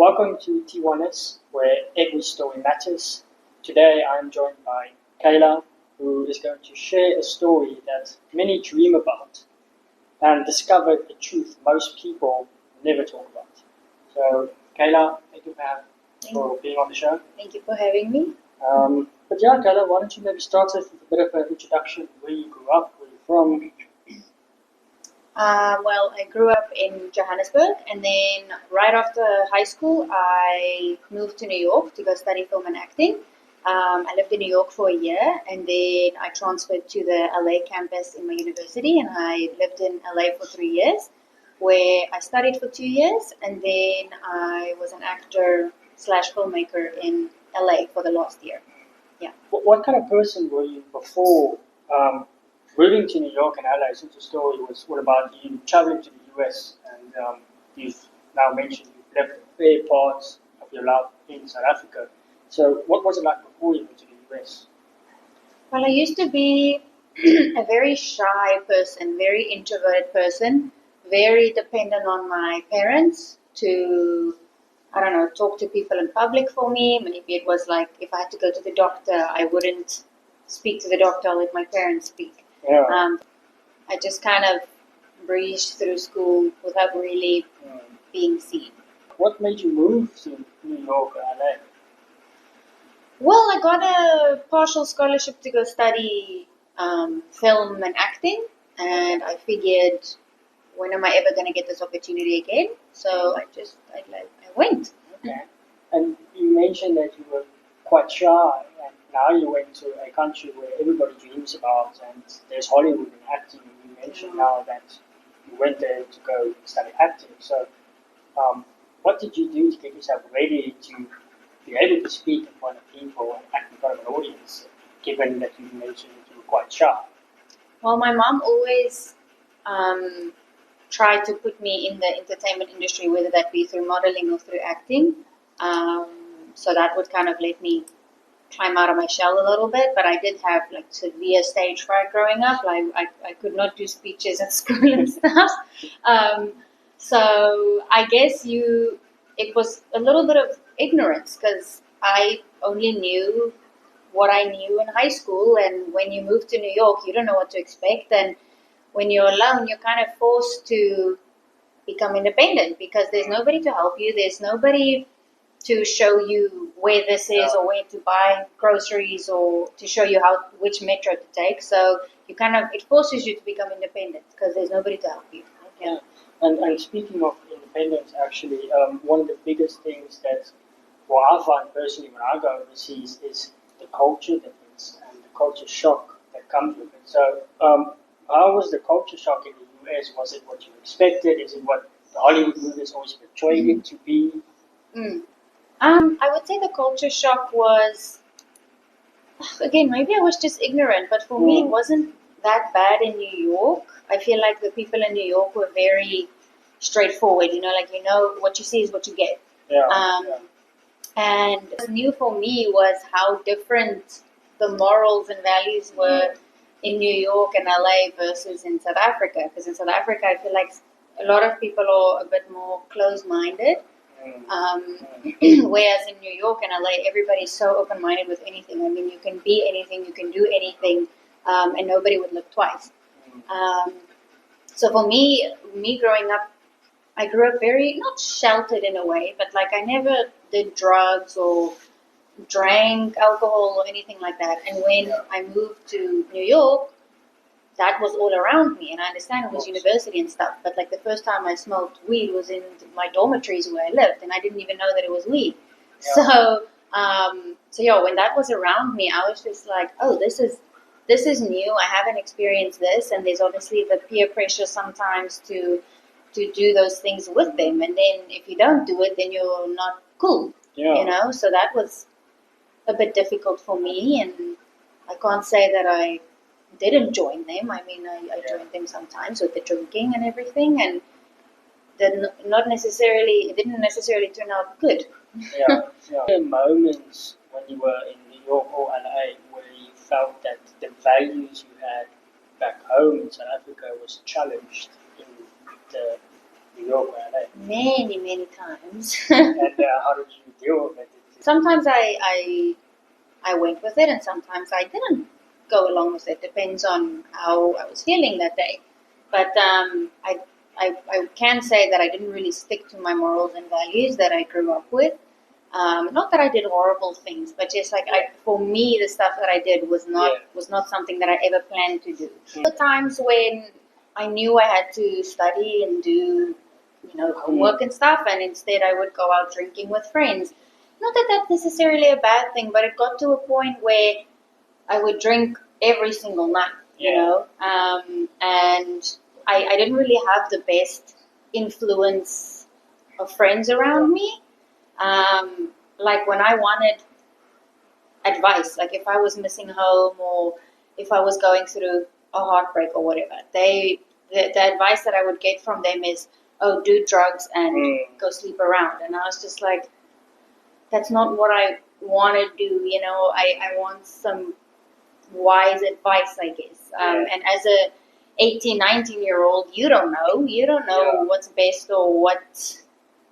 Welcome to T1S, where every story matters. Today I'm joined by Kayla, who is going to share a story that many dream about and discover a truth most people never talk about. So, Kayla, thank you for being on the show. Thank you for having me. But yeah, Kayla, why don't you maybe start us with a bit of an introduction, where you grew up, where you're from? Well, I grew up in Johannesburg, and then right after high school, I moved to New York to go study film and acting. I lived in New York for a year, and then I transferred to the LA campus in my university, and I lived in LA for 3 years, where I studied for 2 years, and then I was an actor slash filmmaker in LA for the last year. Yeah. What kind of person were you before moving to New York and LA? Since the story was all about you traveling to the US, and you've now mentioned you've lived fair parts of your life in South Africa. So, what was it like before you moved to the US? Well, I used to be a very shy person, very introverted person, very dependent on my parents to, I don't know, talk to people in public for me. Maybe it was like if I had to go to the doctor, I wouldn't speak to the doctor, I'll let my parents speak. Yeah. I just kind of breezed through school without really being seen. What made you move to New York or LA? Well, I got a partial scholarship to go study film and acting, and I figured, when am I ever going to get this opportunity again? So I went. Okay. And you mentioned that you were quite shy, and now you went to a country where everybody dreams about, and there's Hollywood in acting. You mentioned now that you went there to go study acting. So, what did you do to get yourself ready to be able to speak in front of people and act in front of an audience, given that you mentioned that you were quite shy? Well, my mom always tried to put me in the entertainment industry, whether that be through modeling or through acting. So that would kind of let me climb out of my shell a little bit. But I did have like severe stage fright growing up. Like I could not do speeches at school and stuff. So I guess it was a little bit of ignorance, because I only knew what I knew in high school, and when you move to New York, you don't know what to expect, and when you're alone, you're kind of forced to become independent, because there's nobody to help you, there's nobody to show you where this is or where to buy groceries, or to show you which metro to take. So it forces you to become independent, because there's nobody to help you. Yeah. And speaking of independence, actually, one of the biggest things that, I find personally when I go overseas, is the culture difference and the culture shock that comes with it. So, how was the culture shock in the US? Was it what you expected? Is it what the Hollywood movies always portrayed it to be? I would say the culture shock was, again, maybe I was just ignorant, but for me it wasn't that bad in New York. I feel like the people in New York were very straightforward, what you see is what you get. And what's new for me was how different the morals and values were in New York and LA versus in South Africa. Because in South Africa, I feel like a lot of people are a bit more closed-minded. Whereas in New York and LA, everybody's so open-minded with anything. I mean, you can be anything, you can do anything, and nobody would look twice. So for me growing up, I grew up very, not sheltered in a way, but like I never did drugs or drank alcohol or anything like that. And when I moved to New York, that was all around me. And I understand it was university and stuff, but like the first time I smoked weed was in my dormitories where I lived, and I didn't even know that it was weed. So when that was around me, I was just like, oh, this is new. I haven't experienced this, and there's obviously the peer pressure sometimes to do those things with them, and then if you don't do it, then you're not cool. So that was a bit difficult for me, and I can't say that I didn't join them. I mean, I joined them sometimes with the drinking and everything, and it didn't necessarily turn out good. There were moments when you were in New York or LA where you felt that the values you had back home in South Africa was challenged in the New York or LA? many times. And how did you deal with it? Sometimes I went with it, and sometimes I didn't go along with it. Depends on how I was feeling that day. But I can say that I didn't really stick to my morals and values that I grew up with. Not that I did horrible things, but just like for me, the stuff that I did was not something that I ever planned to do. The times when I knew I had to study and do, homework and stuff, and instead I would go out drinking with friends. Not that that's necessarily a bad thing, but it got to a point where I would drink every single night, and I didn't really have the best influence of friends around me. Like when I wanted advice, like if I was missing home or if I was going through a heartbreak or whatever, the advice that I would get from them is, oh, do drugs and go sleep around. And I was just like, that's not what I want to do. I want some wise advice, I guess. And as a 18, 19-year-old, you don't know what's best or what's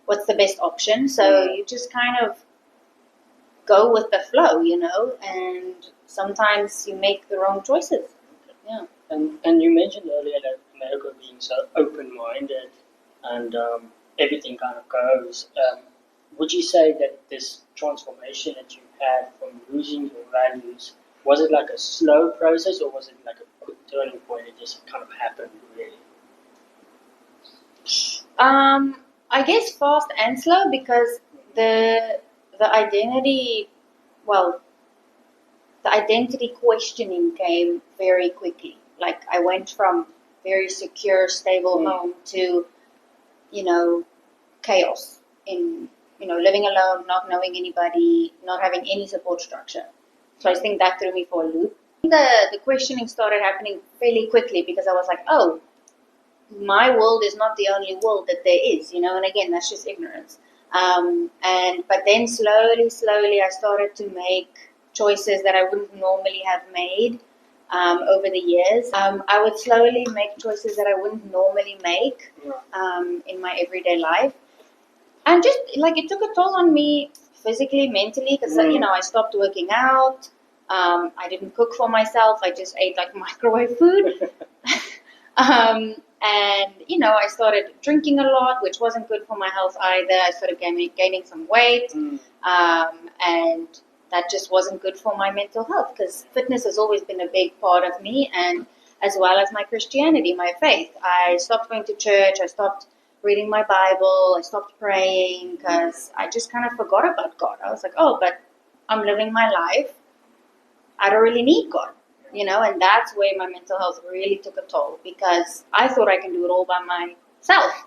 the best option. So you just kind of go with the flow, and sometimes you make the wrong choices. Yeah. And you mentioned earlier that America being so open-minded and everything kind of goes. Would you say that this transformation that you had from losing your values, was it like a slow process or was it like a quick turning point? It just kind of happened, really? I guess fast and slow, because the identity, the identity questioning came very quickly. Like I went from very secure, stable home to, chaos in, living alone, not knowing anybody, not having any support structure. So I think that threw me for a loop. The questioning started happening fairly quickly because I was like, oh, my world is not the only world that there is, and again, that's just ignorance. But then slowly, I started to make choices that I wouldn't normally have made over the years. I would slowly make choices that I wouldn't normally make in my everyday life. And just like it took a toll on me physically, mentally, because I stopped working out. I didn't cook for myself. I just ate like microwave food. And I started drinking a lot, which wasn't good for my health either. I started gaining some weight, and that just wasn't good for my mental health, because fitness has always been a big part of me, and as well as my Christianity, my faith. I stopped going to church. I stopped reading my Bible. I stopped praying because I just kind of forgot about God. I was like, oh, but I'm living my life. I don't really need God. And that's where my mental health really took a toll, because I thought I can do it all by myself.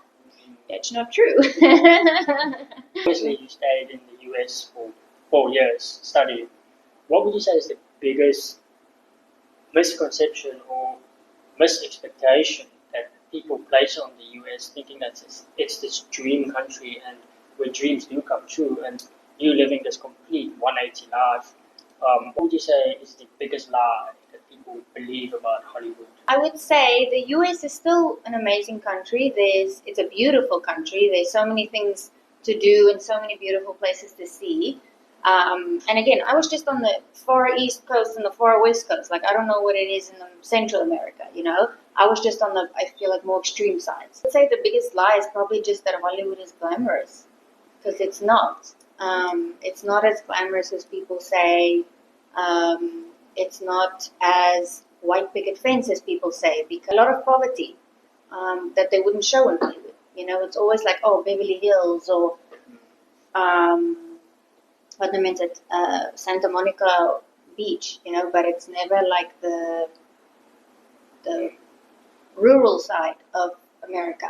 That's not true. Obviously, you stayed in the US for 4 years studying. What would you say is the biggest misconception or misexpectation that people place on the US, thinking that it's this dream country and where dreams do come true, and you living this complete 180 life? What would you say is the biggest lie that people believe about Hollywood? I would say the US is still an amazing country. It's a beautiful country. There's so many things to do and so many beautiful places to see. And again, I was just on the far east coast and the far west coast. Like, I don't know what it is in Central America, I was just on the, I feel like, more extreme sides. I'd say the biggest lie is probably just that Hollywood is glamorous, because it's not. It's not as glamorous as people say. It's not as white picket fence as people say, because a lot of poverty that they wouldn't show in Hollywood. It's always like, oh, Beverly Hills or what I meant at Santa Monica Beach, but it's never like the rural side of America.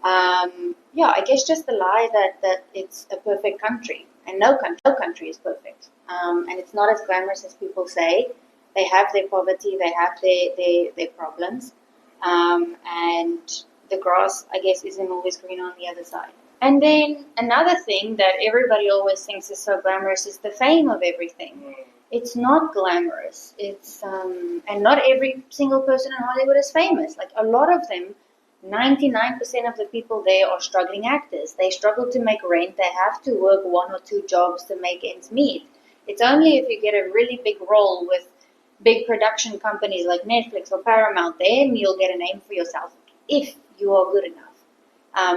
I guess just the lie that it's a perfect country, and no country is perfect. And it's not as glamorous as people say. They have their poverty, they have their problems, and the grass, I guess, isn't always green on the other side. And then another thing that everybody always thinks is so glamorous is the fame of everything. It's not glamorous. It's and not every single person in Hollywood is famous. Like, a lot of them 99% of the people there are struggling actors. They struggle to make rent. They have to work one or two jobs to make ends meet. It's only if you get a really big role with big production companies like Netflix or Paramount, then you'll get a name for yourself if you are good enough.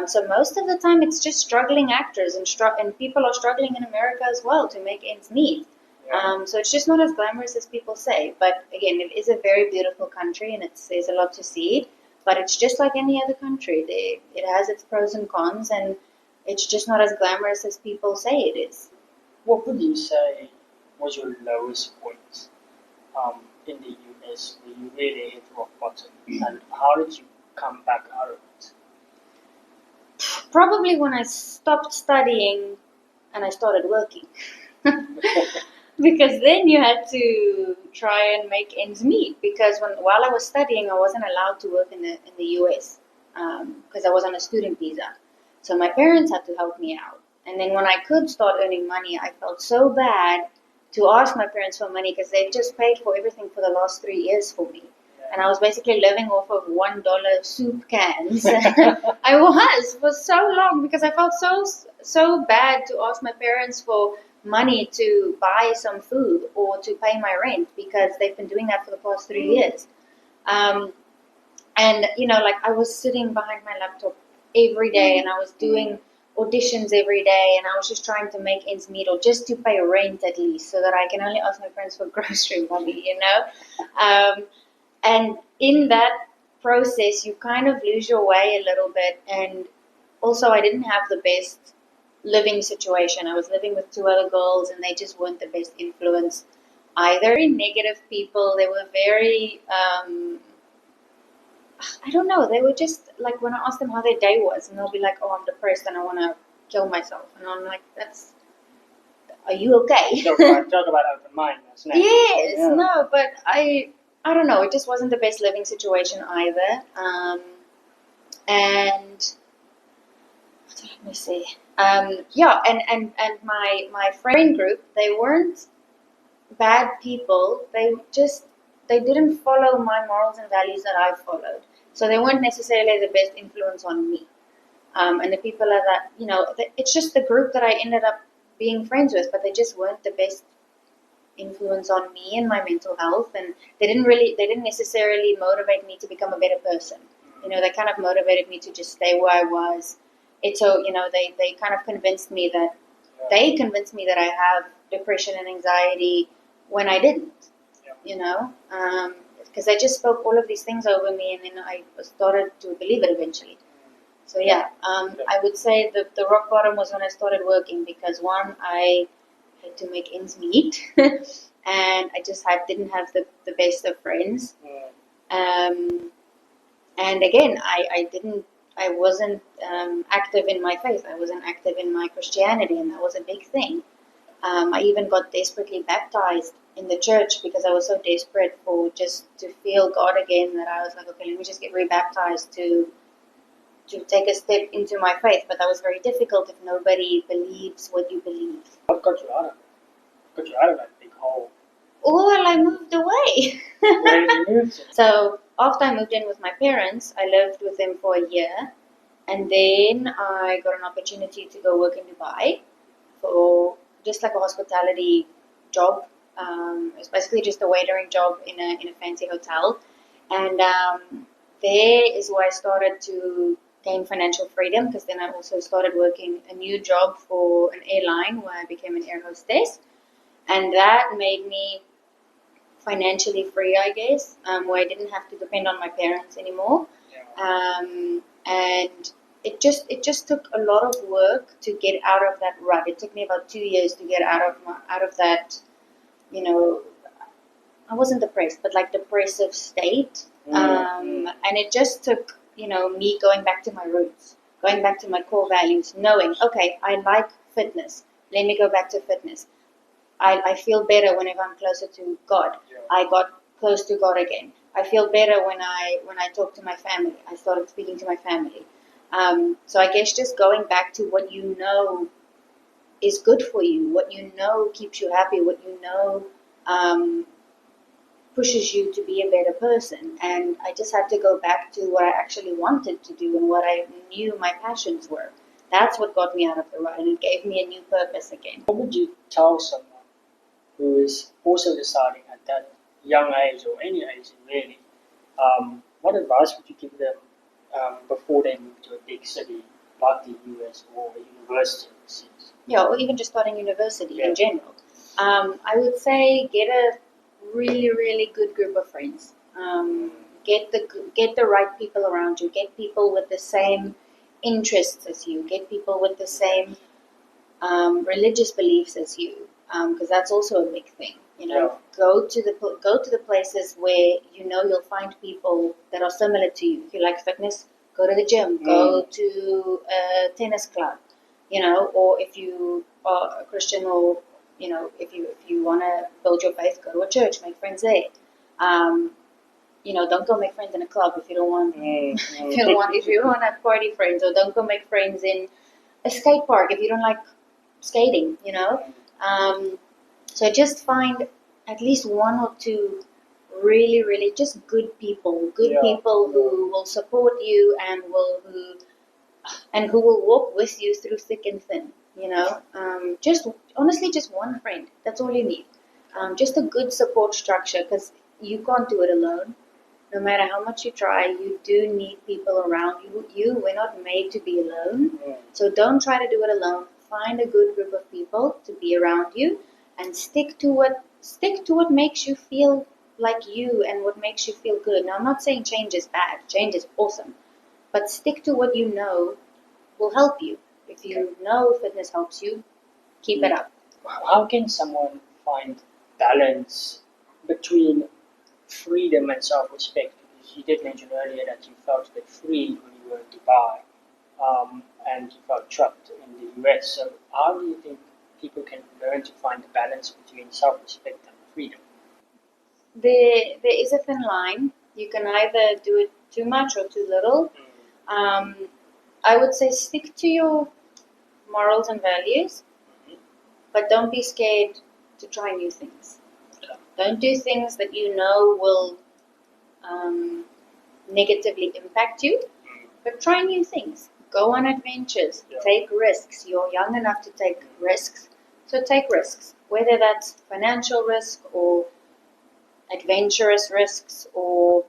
So most of the time, it's just struggling actors, and people are struggling in America as well to make ends meet. So it's just not as glamorous as people say. But again, it is a very beautiful country, and there's a lot to see. But it's just like any other country. It has its pros and cons, and it's just not as glamorous as people say it is. What would you say was your lowest point in the US where you really hit rock bottom, and how did you come back out of it? Probably when I stopped studying and I started working. Because then you had to try and make ends meet. Because while I was studying, I wasn't allowed to work in the US because I was on a student visa. So my parents had to help me out. And then when I could start earning money, I felt so bad to ask my parents for money because they've just paid for everything for the last 3 years for me. And I was basically living off of $1 soup cans. I was for so long because I felt so bad to ask my parents for money to buy some food or to pay my rent because they've been doing that for the past 3 years. And like I was sitting behind my laptop every day and I was doing auditions every day and I was just trying to make ends meet or just to pay rent at least so that I can only ask my parents for grocery money, And in that process, you kind of lose your way a little bit. And also, I didn't have the best living situation. I was living with two other girls, and they just weren't the best influence either. Very negative people. They were very, I don't know. They were just like when I asked them how their day was, and they'll be like, "Oh, I'm depressed and I want to kill myself." And I'm like, are you okay? Talk about open mindedness. Yes, no, but I don't know. It just wasn't the best living situation either. And let me see. Yeah, and my friend group, they weren't bad people. They didn't follow my morals and values that I followed. So they weren't necessarily the best influence on me. And the people that it's just the group that I ended up being friends with, but they just weren't the best influence on me and my mental health, and they didn't necessarily motivate me to become a better person. They kind of motivated me to just stay where I was. They kind of convinced me that I have depression and anxiety when I didn't. Because they just spoke all of these things over me, and then I started to believe it eventually. So I would say that the rock bottom was when I started working, because one, I had to make ends meet, and I just didn't have the best of friends. And again, I wasn't active in my faith. I wasn't active in my Christianity, and that was a big thing. I even got desperately baptized in the church because I was so desperate for just to feel God again that I was like, okay, let me just get rebaptized to take a step into my faith. But that was very difficult if nobody believes what you believe. What got you out of it? Got you out of that big hole? Well, I moved away. Where did you move to? So after I moved in with my parents, I lived with them for a year. And then I got an opportunity to go work in Dubai for just like a hospitality job. It's basically just a waitering job in a fancy hotel. And there is where I started to gain financial freedom, because then I also started working a new job for an airline where I became an air hostess. And that made me financially free, I guess, where I didn't have to depend on my parents anymore. And it just took a lot of work to get out of that rut. It took me about 2 years to get out of that, I wasn't depressed, but like depressive state. And it just took, me going back to my roots, going back to my core values, knowing, okay, I like fitness. Let me go back to fitness. I feel better whenever I'm closer to God. I got close to God again. I feel better when I talk to my family. I started speaking to my family. So I guess just going back to what you know is good for you, what you know keeps you happy, what you know pushes you to be a better person. And I just had to go back to what I actually wanted to do and what I knew my passions were. That's what got me out of the rut, and it gave me a new purpose again. What would you tell someone who is also deciding at that young age or any age really? What advice would you give them before they move to a big city like the US or a university overseas? Yeah, or even just starting university Yeah. in general. I would say get a really, really good group of friends. Get the right people around you. Get people with the same interests as you. Get people with the same religious beliefs as you, because that's also a big thing. You know, Yeah. go to the places where you know you'll find people that are similar to you. If you like fitness, go to the gym. Go to a tennis club. You know, or if you are a Christian, or you know, if you want to build your faith, go to a church. Make friends there. You know, don't go make friends in a club if you don't want. If you don't want to have party friends, or don't go make friends in a skate park if you don't like skating, you know. So just find at least one or two really, really just good people, people who will support you and who will walk with you through thick and thin, you know. Just honestly, just one friend. That's all you need. Just a good support structure, because you can't do it alone. No matter how much you try, you do need people around you. We're not made to be alone. So don't try to do it alone. Find a good group of people to be around you, and stick to what makes you feel like you and what makes you feel good. Now, I'm not saying change is bad. Change is awesome. But stick to what you know will help you. If you know fitness helps you, keep it up. How can someone find balance between freedom and self-respect? Because you did mention earlier that you felt a bit free when you were in Dubai, and you felt trapped in the US. So how do you think people can learn to find the balance between self-respect and freedom? There is a thin line. You can either do it too much or too little. I would say stick to your morals and values, but don't be scared to try new things. Okay. Don't do things that you know will negatively impact you, but try new things. Go on adventures. Yeah. Take risks. You're young enough to take risks, so take risks. Whether that's financial risk or adventurous risks, or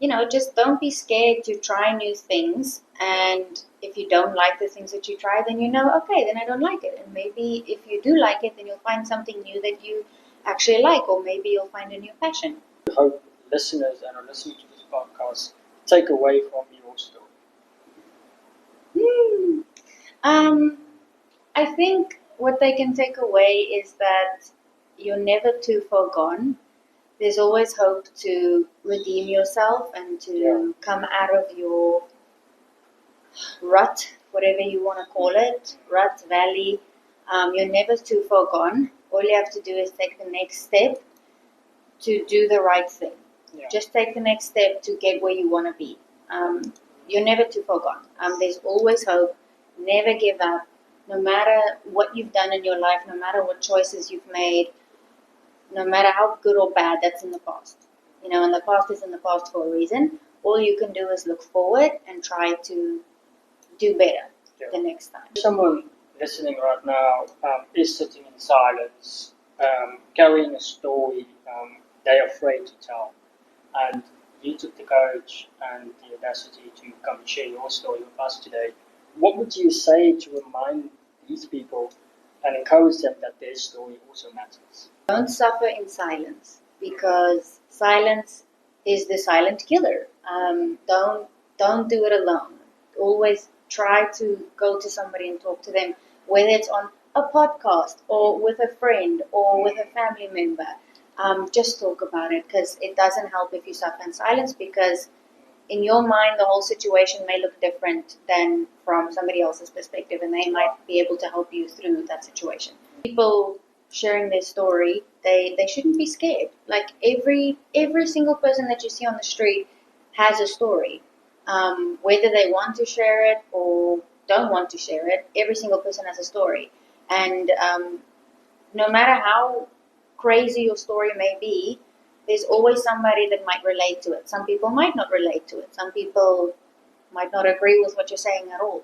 you know, just don't be scared to try new things. And if you don't like the things that you try, then you know, okay, then I don't like it. And maybe if you do like it, then you'll find something new that you actually like, or maybe you'll find a new passion. I hope listeners that are listening to this podcast take away from your story. I think what they can take away is that you're never too far gone. There's always hope to redeem yourself and to come out of your rut, whatever you want to call it, rut, valley. You're never too far gone. All you have to do is take the next step to do the right thing. Yeah. Just take the next step to get where you want to be. You're never too far gone. There's always hope. Never give up. No matter what you've done in your life, no matter what choices you've made, no matter how good or bad, that's in the past. You know, and the past is in the past for a reason. All you can do is look forward and try to do better the next time. Someone listening right now is sitting in silence, carrying a story they're afraid to tell. And you took the courage and the audacity to come and share your story with us today. What would you say to remind these people and encourage them that their story also matters? Don't suffer in silence, because silence is the silent killer. Don't do it alone. Always try to go to somebody and talk to them, whether it's on a podcast or with a friend or with a family member. Just talk about it, because it doesn't help if you suffer in silence, because in your mind the whole situation may look different than from somebody else's perspective, and they might be able to help you through that situation. People sharing their story, they shouldn't be scared. Like every single person that you see on the street has a story. Whether they want to share it or don't want to share it, every single person has a story. And no matter how crazy your story may be, There's always somebody that might relate to it. Some people might not relate to it. Some people might not agree with what you're saying at all.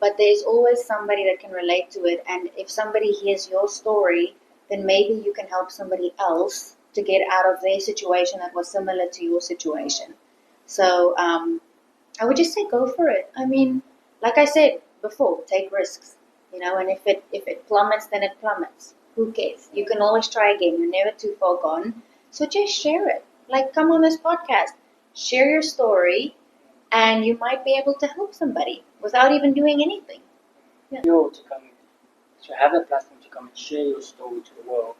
But there's always somebody that can relate to it. And if somebody hears your story, then maybe you can help somebody else to get out of their situation that was similar to your situation. So I would just say go for it. I mean, like I said before, take risks. And if it plummets, then it plummets. Who cares? You can always try again. You're never too far gone. So just share it. Like, come on this podcast, share your story, and you might be able to help somebody without even doing anything. Yeah. To have a platform to come and share your story to the world.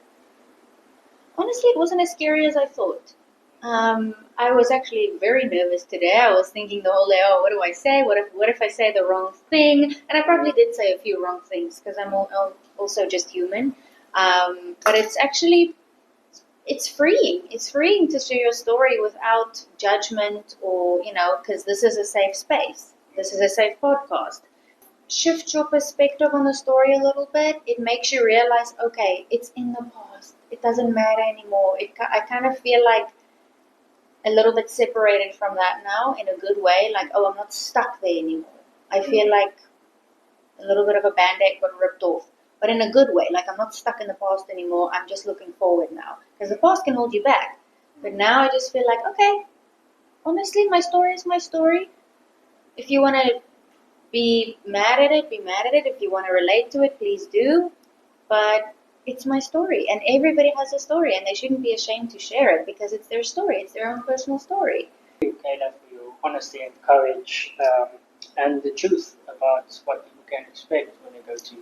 Honestly, it wasn't as scary as I thought. I was actually very nervous today. I was thinking the whole day, oh, what do I say? What if I say the wrong thing? And I probably did say a few wrong things because I'm also just human. But it's freeing. It's freeing to share your story without judgment or, because this is a safe space. This is a safe podcast. Shift your perspective on the story a little bit. It makes you realize, okay, it's in the past. It doesn't matter anymore. I kind of feel like a little bit separated from that now in a good way. Like, oh, I'm not stuck there anymore. I feel like a little bit of a band-aid got ripped off. But in a good way. Like, I'm not stuck in the past anymore. I'm just looking forward now. Because the past can hold you back. But now I just feel like, okay, honestly, my story is my story. If you want to be mad at it, be mad at it. If you want to relate to it, please do. But it's my story. And everybody has a story. And they shouldn't be ashamed to share it because it's their story. It's their own personal story. Thank you, Kayla, for your honesty and courage and the truth about what people can expect when they go to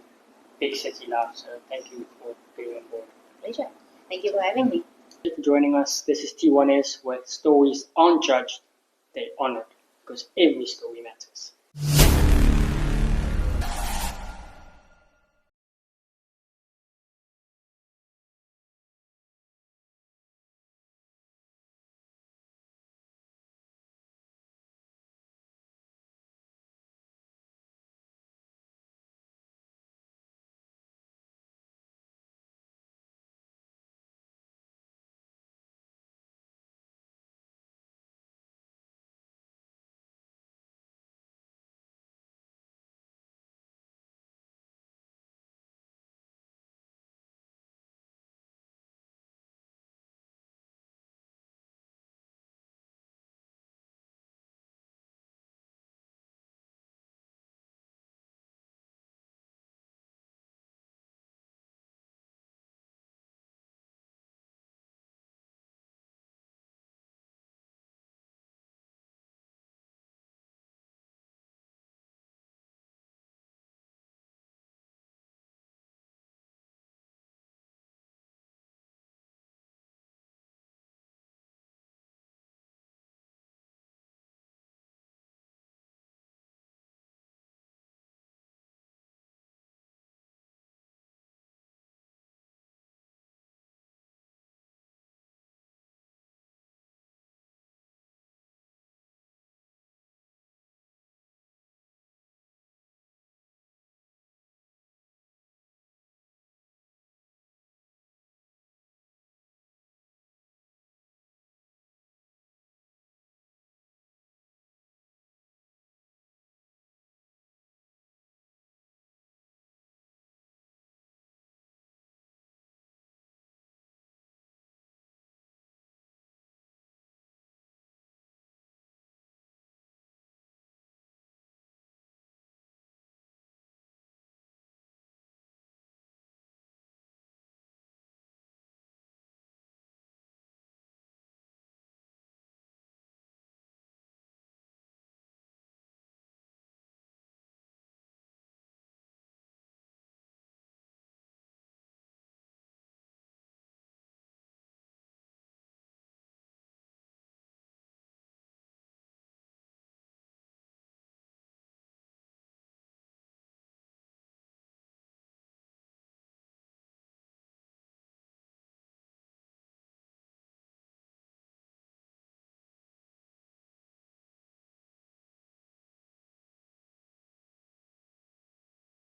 big city life. So thank you for being on board. Pleasure. Thank you for having me. Thank you for joining us. This is T1S, where stories aren't judged, they're honored, because every story matters.